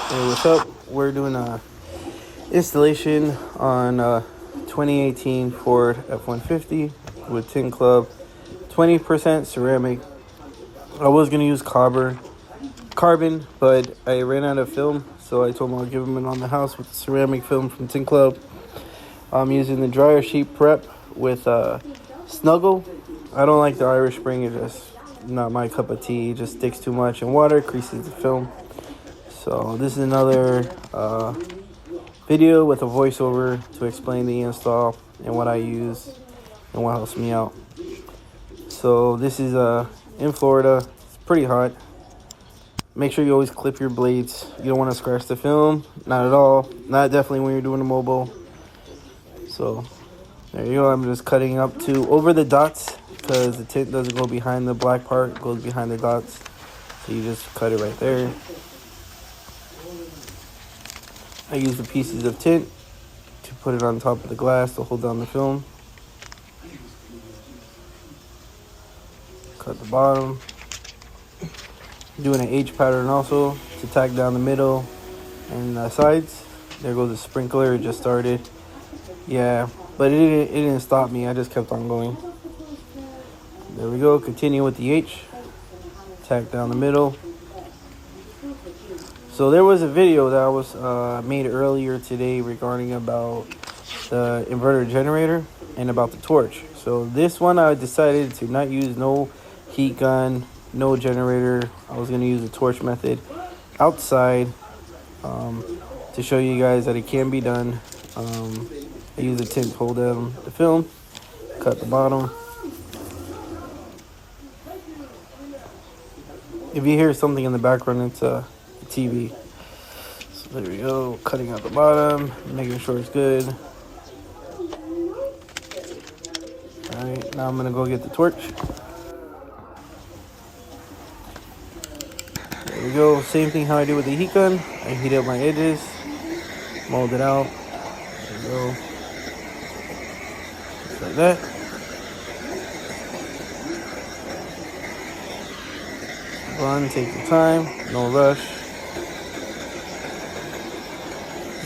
Hey, what's up? We're doing a installation on 2018 Ford F-150 with Tin Club, 20% ceramic. I was gonna use carbon, but I ran out of film, so I told him I'll give him it on the house with the ceramic film from Tin Club. I'm using the dryer sheet prep with Snuggle. I don't like the Irish Spring. It's just not my cup of tea. It just sticks too much in water, creases the film. So this is another video with a voiceover to explain the install and what I use and what helps me out. So this is in Florida. It's pretty hot. Make sure you always clip your blades. You don't want to scratch the film. Not at all. Not definitely when you're doing a mobile. So there you go. I'm just cutting up to over the dots because the tint doesn't go behind the black part. It goes behind the dots. So you just cut it right there. I use the pieces of tint to put it on top of the glass to hold down the film. Cut the bottom. Doing an H pattern also to tack down the middle and the sides. There goes the sprinkler. It just started. Yeah, but it didn't stop me. I just kept on going. There we go. Continue with the H. Tack down the middle. So there was a video that was made earlier today regarding about the inverter generator and about the torch. So this one I decided to not use no heat gun, no generator. I was going to use the torch method outside to show you guys that it can be done. I use the tint to hold down the film, cut the bottom. If you hear something in the background, it's a TV. So there we go, cutting out the bottom, making sure it's good. Alright, now I'm gonna go get the torch. There we go, same thing how I do with the heat gun. I heat up my edges, mold it out. There we go. Just like that. Run, take your time, no rush.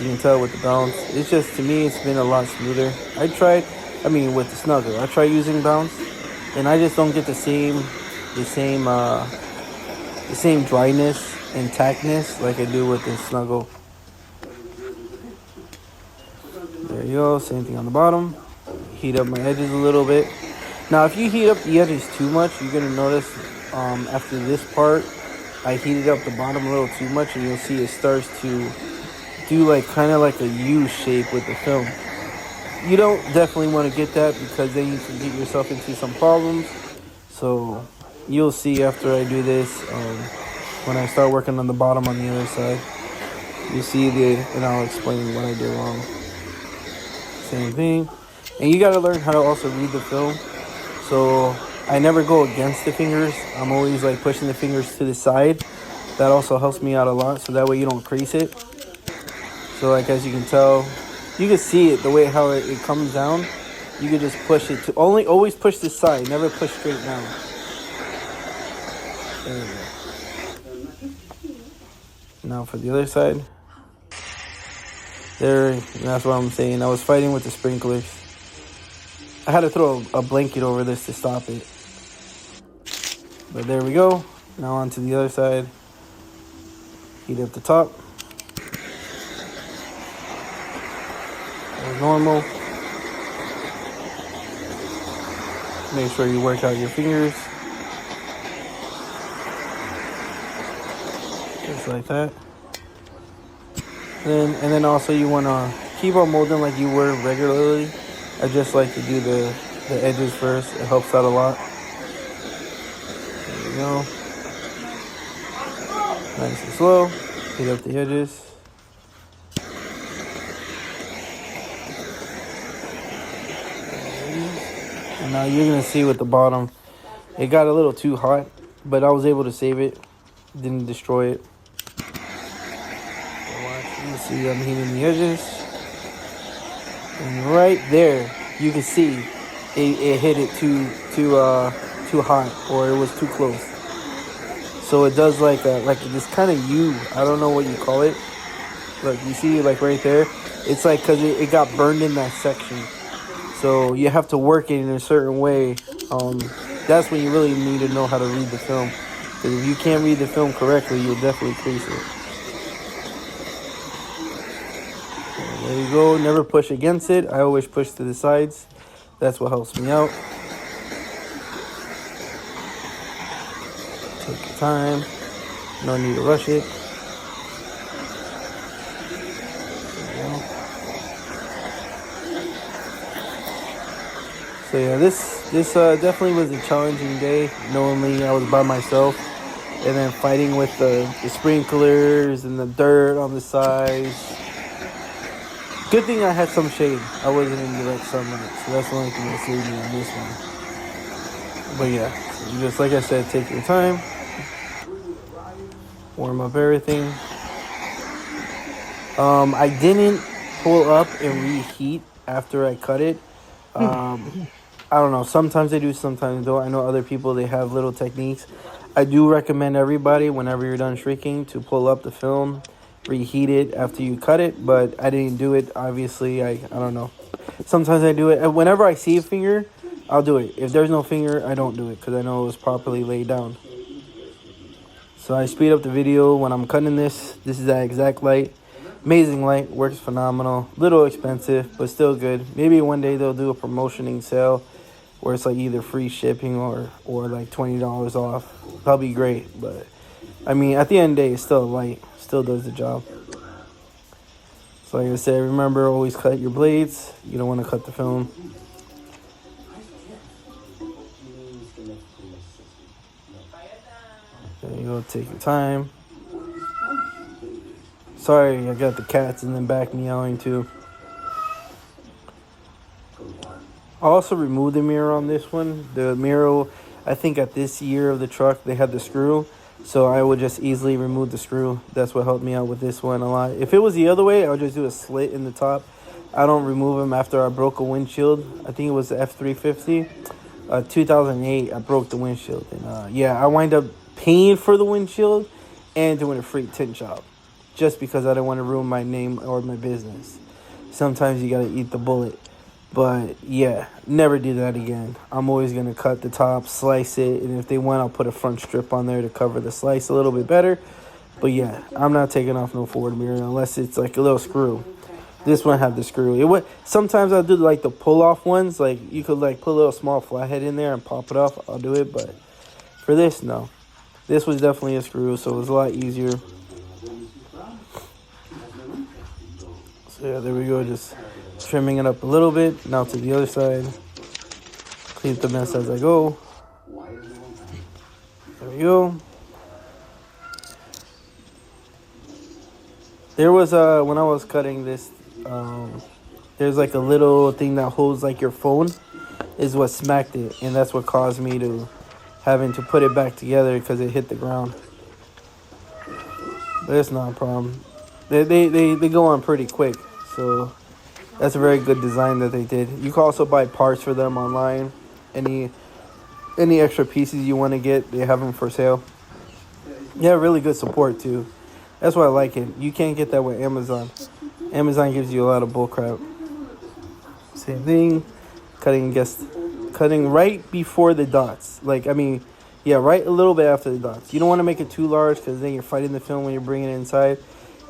You can tell with the bounce. It's just, to me, it's been a lot smoother. With the Snuggle, I try using bounce, and I just don't get the same dryness and tackness like I do with the Snuggle. There you go. Same thing on the bottom. Heat up my edges a little bit. Now, if you heat up the edges too much, you're gonna notice after this part, I heated up the bottom a little too much, and you'll see it starts to do kind of like a U shape with the film. You don't definitely want to get that because then you can get yourself into some problems. So you'll see after I do this, when I start working on the bottom on the other side, you'll see and I'll explain what I did wrong. Same thing. And you got to learn how to also read the film. So I never go against the fingers. I'm always pushing the fingers to the side. That also helps me out a lot, so that way you don't crease it. So as you can tell, you can see it the way how it comes down. You can just push it to always push the side, never push straight down. There we go. Now for the other side. That's what I'm saying. I was fighting with the sprinklers. I had to throw a blanket over this to stop it. But there we go. Now on to the other side. Heat up the top. As normal. Make sure you work out your fingers. Just like that. And then also you want to keep on molding like you would regularly. I just like to do the edges first. It helps out a lot. There we go. Nice and slow. Heat up the edges. And now you're going to see with the bottom, it got a little too hot, but I was able to save it. Didn't destroy it. You see I'm heating the edges. And right there, you can see it hit it too hot, or it was too close. So it does like this kind of U. I don't know what you call it. Look, you see like right there? It's like because it got burned in that section. So you have to work it in a certain way. That's when you really need to know how to read the film. Because if you can't read the film correctly, you'll definitely crease it. There you go. Never push against it. I always push to the sides. That's what helps me out. Take your time. No need to rush it. So yeah, this definitely was a challenging day. Knowingly, I was by myself, and then fighting with the sprinklers and the dirt on the sides. Good thing I had some shade. I wasn't in direct sunlight, so that's the only thing that saved me on this one. But yeah, just like I said, take your time. Warm up everything. I didn't pull up and reheat after I cut it. I don't know. Sometimes I do, sometimes I don't. I know other people, they have little techniques. I do recommend everybody, whenever you're done shrinking, to pull up the film, reheat it after you cut it. But I didn't do it, obviously. I don't know. Sometimes I do it. Whenever I see a finger, I'll do it. If there's no finger, I don't do it because I know it was properly laid down. So I speed up the video when I'm cutting this. This is that exact light. Amazing light. Works phenomenal. Little expensive, but still good. Maybe one day they'll do a promotioning sale where it's like either free shipping or like $20 off. That'll be great. But I mean, at the end of the day, it's still light. Still does the job. So like I said, remember, always cut your blades. You don't want to cut the film. There you go. Take your time. Sorry, I got the cats in the back meowing too. I also removed the mirror on this one. The mirror, I think at this year of the truck, they had the screw. So I would just easily remove the screw. That's what helped me out with this one a lot. If it was the other way, I would just do a slit in the top. I don't remove them after I broke a windshield. I think it was the F350. 2008, I broke the windshield. And yeah, I wind up paying for the windshield and doing a free tint job. Just because I didn't want to ruin my name or my business. Sometimes you got to eat the bullet. But yeah, never do that again. I'm always going to cut the top, slice it, and if they want, I'll put a front strip on there to cover the slice a little bit better. But yeah, I'm not taking off no Ford mirror unless it's like a little screw. This one had the screw. Sometimes I'll do like the pull-off ones. Like you could like put a little small flathead in there and pop it off. I'll do it, but for this, no. This was definitely a screw, so it was a lot easier. So yeah, there we go, just trimming it up a little bit. Now to the other side. Clean the mess as I go. There we go. There was when I was cutting this, there's like a little thing that holds like your phone, is what smacked it, and that's what caused me to having to put it back together because it hit the ground. But it's not a problem. They go on pretty quick, so that's a very good design that they did. You can also buy parts for them online. Any extra pieces you want to get, they have them for sale. Yeah, really good support too. That's why I like it. You can't get that with Amazon. Amazon gives you a lot of bullcrap. Same thing. Cutting right before the dots. Like, I mean, yeah, right a little bit after the dots. You don't want to make it too large because then you're fighting the film when you're bringing it inside.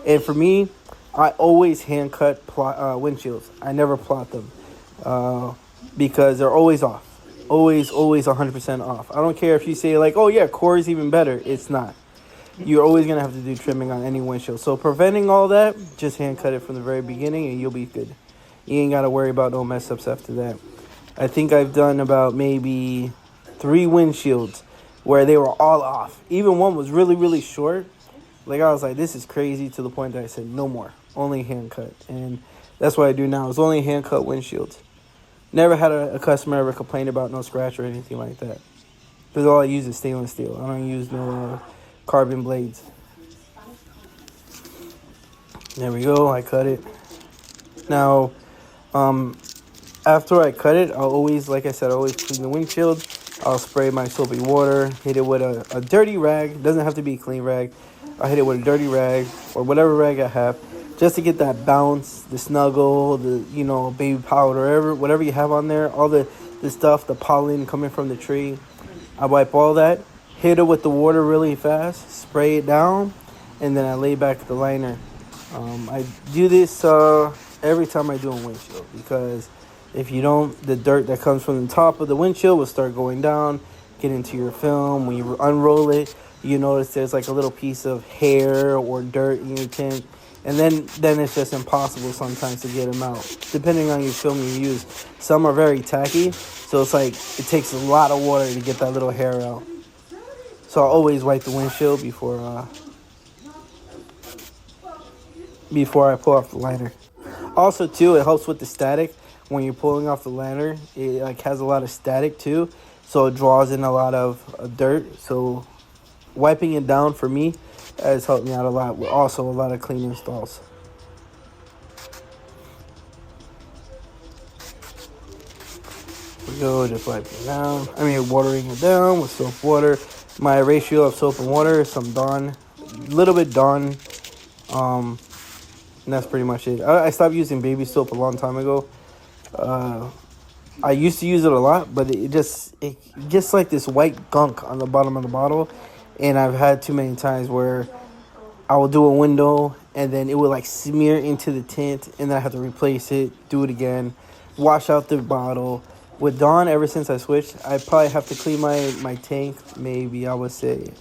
And for me, I always hand cut windshields. I never plot them because they're always off. Always 100% off. I don't care if you say like, oh yeah, Core's even better. It's not. You're always going to have to do trimming on any windshield. So preventing all that, just hand cut it from the very beginning and you'll be good. You ain't got to worry about no mess ups after that. I think I've done about maybe 3 windshields where they were all off. Even one was really, really short. Like I was like, this is crazy, to the point that I said, no more. Only hand cut. And that's what I do now. It's only hand cut windshields. Never had a customer ever complain about no scratch or anything like that. Because all I use is stainless steel. I don't use no carbon blades. There we go. I cut it. Now, after I cut it, I'll always, like I said, always clean the windshield. I'll spray my soapy water, hit it with a dirty rag. Doesn't have to be a clean rag. I'll hit it with a dirty rag or whatever rag I have, just to get that bounce, the snuggle, the baby powder, whatever you have on there, all the stuff, the pollen coming from the tree. I wipe all that, hit it with the water really fast, spray it down, and then I lay back the liner. I do this every time I do a windshield, because if you don't, the dirt that comes from the top of the windshield will start going down, get into your film. When you unroll it, you notice there's like a little piece of hair or dirt in your tint, and then it's just impossible sometimes to get them out, depending on your film you use. Some are very tacky, so it's like it takes a lot of water to get that little hair out. So I always wipe the windshield before I pull off the liner. Also, too, it helps with the static. When you're pulling off the liner, it like has a lot of static too, so it draws in a lot of dirt. So wiping it down for me has helped me out a lot. With also a lot of clean installs. We go just wiping it down. Watering it down with soap water. My ratio of soap and water is some Dawn, little bit Dawn. And that's pretty much it. I stopped using baby soap a long time ago. I used to use it a lot, but it gets like this white gunk on the bottom of the bottle, and I've had too many times where I will do a window and then it will like smear into the tint, and then I have to replace it, do it again, wash out the bottle. With Dawn, ever since I switched, I probably have to clean my tank. Maybe I would say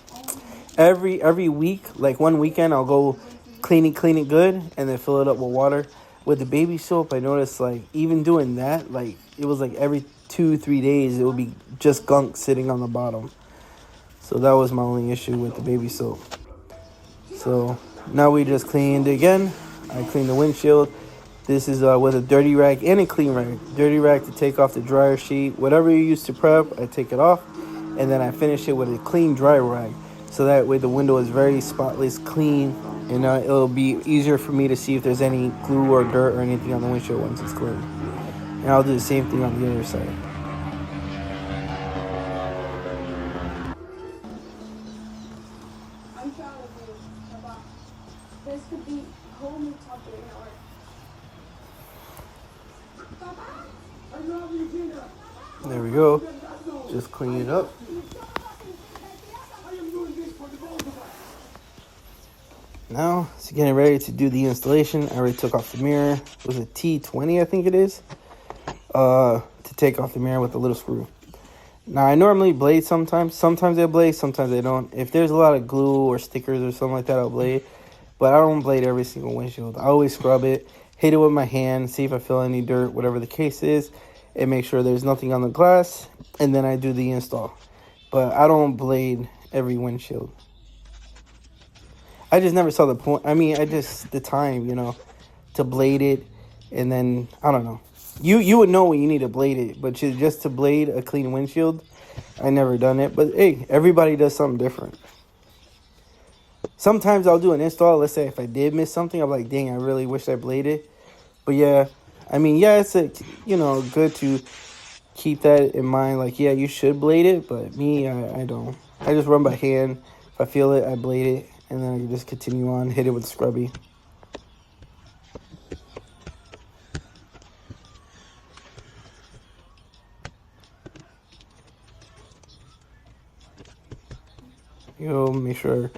every week, like one weekend, I'll go clean it good, and then fill it up with water. With the baby soap, I noticed like even doing that, like it was like every 2-3 days it would be just gunk sitting on the bottom. So that was my only issue with the baby soap. So now we just cleaned it again. I cleaned the windshield. This is with a dirty rag and a clean rag. Dirty rag to take off the dryer sheet. Whatever you use to prep, I take it off, and then I finish it with a clean dry rag. So that way the window is very spotless, clean. And it'll be easier for me to see if there's any glue or dirt or anything on the windshield once it's clean. And I'll do the same thing on the other side. I'm proud of you, Papa. This could be a whole new chapter in our life. There we go. Just clean it up. Now, it's getting ready to do the installation. I already took off the mirror. It was a T20, I think it is. To take off the mirror with a little screw. Now, I normally blade sometimes. Sometimes I blade, sometimes I don't. If there's a lot of glue or stickers or something like that, I'll blade. But I don't blade every single windshield. I always scrub it, hit it with my hand, see if I feel any dirt, whatever the case is, and make sure there's nothing on the glass, and then I do the install. But I don't blade every windshield. I just never saw the point. The time, to blade it, and then, I don't know. You would know when you need to blade it, but just to blade a clean windshield, I never done it. But, hey, everybody does something different. Sometimes I'll do an install. Let's say if I did miss something, I'm like, dang, I really wish I bladed. But, yeah, it's, good to keep that in mind. Like, yeah, you should blade it, but me, I don't. I just run by hand. If I feel it, I blade it. And then I can just continue on, hit it with scrubby. Make sure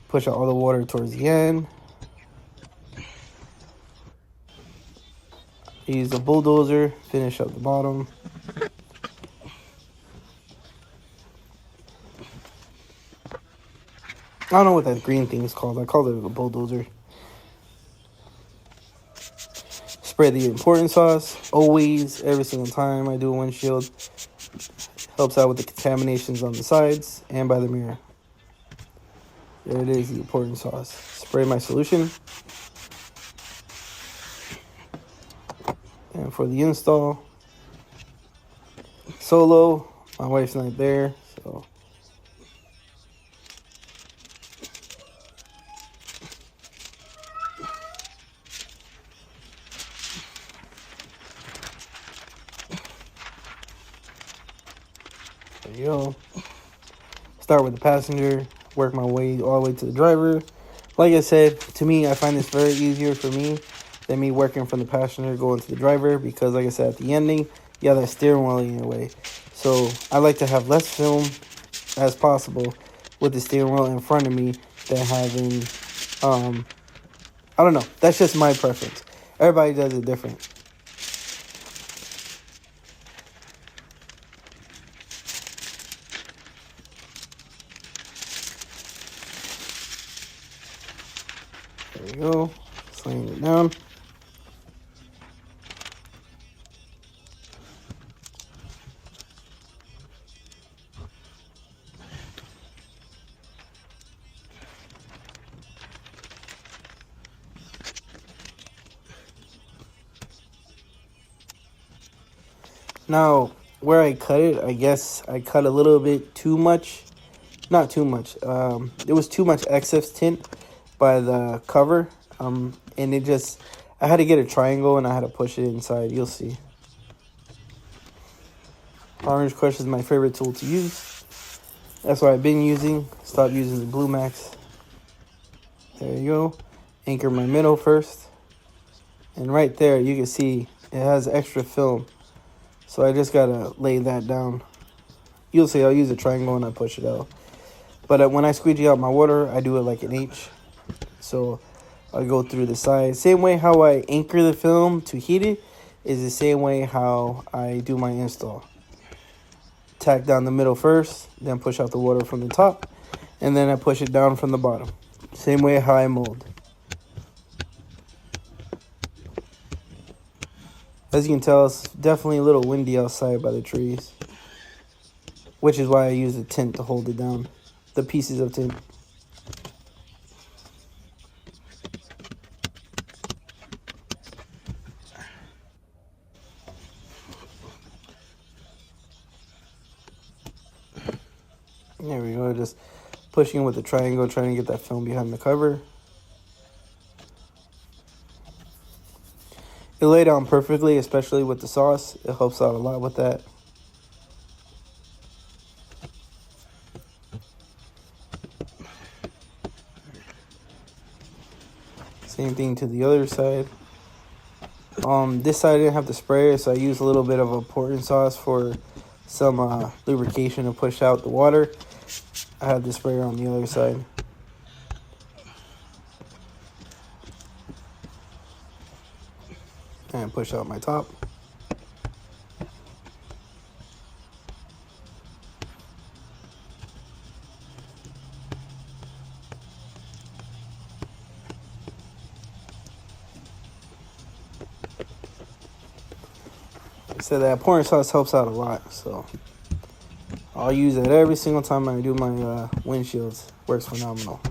push out all the water towards the end. Use a bulldozer, finish up the bottom. I don't know what that green thing is called. I call it a bulldozer. Spray the important sauce. Always, every single time I do a windshield. Helps out with the contaminations on the sides and by the mirror. There it is, the important sauce. Spray my solution. And for the install, solo. My wife's not there, so... There you you go. Start with the passenger, work my way all the way to the driver. Like I said, to me, I find this very easier for me than me working from the passenger going to the driver, because like I said, at the ending, you have that steering wheel in your way. So I like to have less film as possible with the steering wheel in front of me than having, I don't know. That's just my preference. Everybody does it different. There we go. Sliding it down. Now, where I cut it, I guess I cut a little bit too much. Not too much. There was too much excess tint by the cover. And it just, I had to get a triangle and I had to push it inside. You'll see. Orange Crush is my favorite tool to use. That's what I've been using. Stop using the Blue Max. There you go. Anchor my middle first. And right there, you can see it has extra film. So I just gotta lay that down. You'll see, I'll use a triangle and I push it out. But when I squeegee out my water, I do it like an H. So I'll go through the sides. Same way how I anchor the film to heat it is the same way how I do my install. Tack down the middle first, then push out the water from the top, and then I push it down from the bottom. Same way how I mold. As you can tell, it's definitely a little windy outside by the trees, which is why I use the tint to hold it down, the pieces of tint. There we go, just pushing with the triangle, trying to get that film behind the cover. It laid down perfectly, especially with the sauce. It helps out a lot with that. Same thing to the other side. This side I didn't have the sprayer, so I used a little bit of a pouring sauce for some lubrication to push out the water. I had the sprayer on the other side. And push out my top. So that pouring sauce helps out a lot, so I'll use it every single time I do my windshields. Works phenomenal.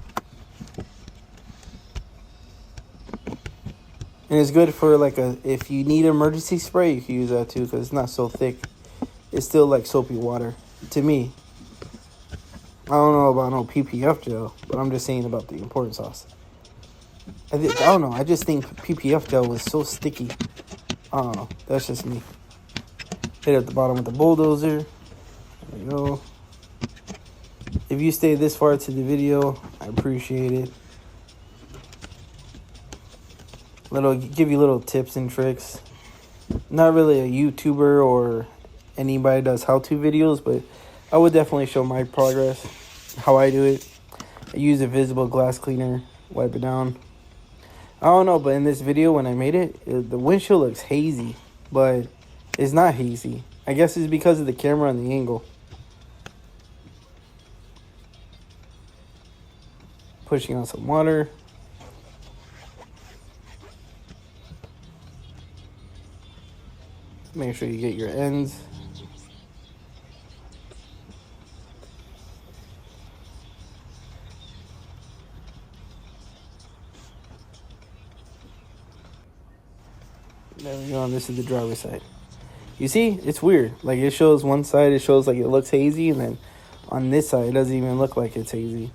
And it's good for like if you need emergency spray, you can use that too, because it's not so thick. It's still like soapy water to me. I don't know about no PPF gel, but I'm just saying about the important sauce. I don't know. I just think PPF gel was so sticky. I don't know. That's just me. Hit at the bottom with the bulldozer. There we go. If you stayed this far to the video, I appreciate it. Give you little tips and tricks. Not really a YouTuber or anybody does how-to videos, but I would definitely show my progress, how I do it. I use a visible glass cleaner, wipe it down. I don't know, but in this video when I made it, the windshield looks hazy, but it's not hazy. I guess it's because of the camera and the angle. Pushing on some water. Make sure you get your ends. There we go, and this is the driver's side. You see, it's weird. Like it shows one side, it shows like it looks hazy, and then on this side, it doesn't even look like it's hazy.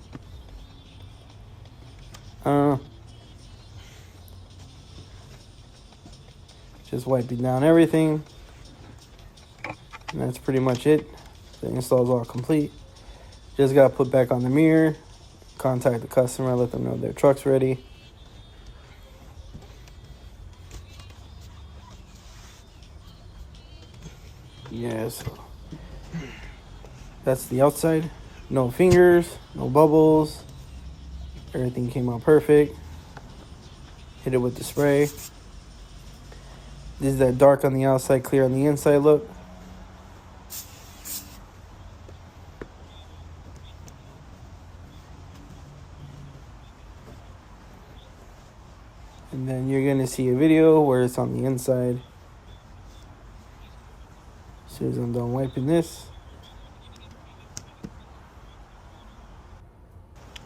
Just wiping down everything. And that's pretty much it. The install is all complete. Just got to put back on the mirror, contact the customer, let them know their truck's ready. Yeah, so that's the outside. No fingers, no bubbles. Everything came out perfect. Hit it with the spray. This is that dark on the outside, clear on the inside look. And then you're going to see a video where it's on the inside. As soon as I'm done wiping this.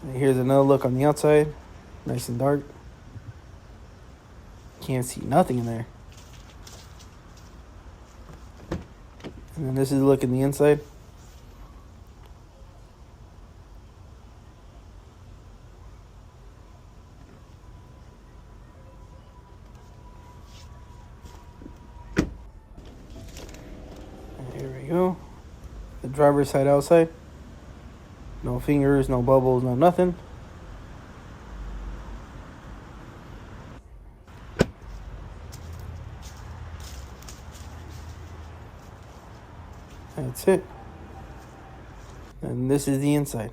And here's another look on the outside. Nice and dark. Can't see nothing in there. And then this is the look in the inside. And here we go. The driver's side outside. No fingers, no bubbles, no nothing. That's it. And this is the inside.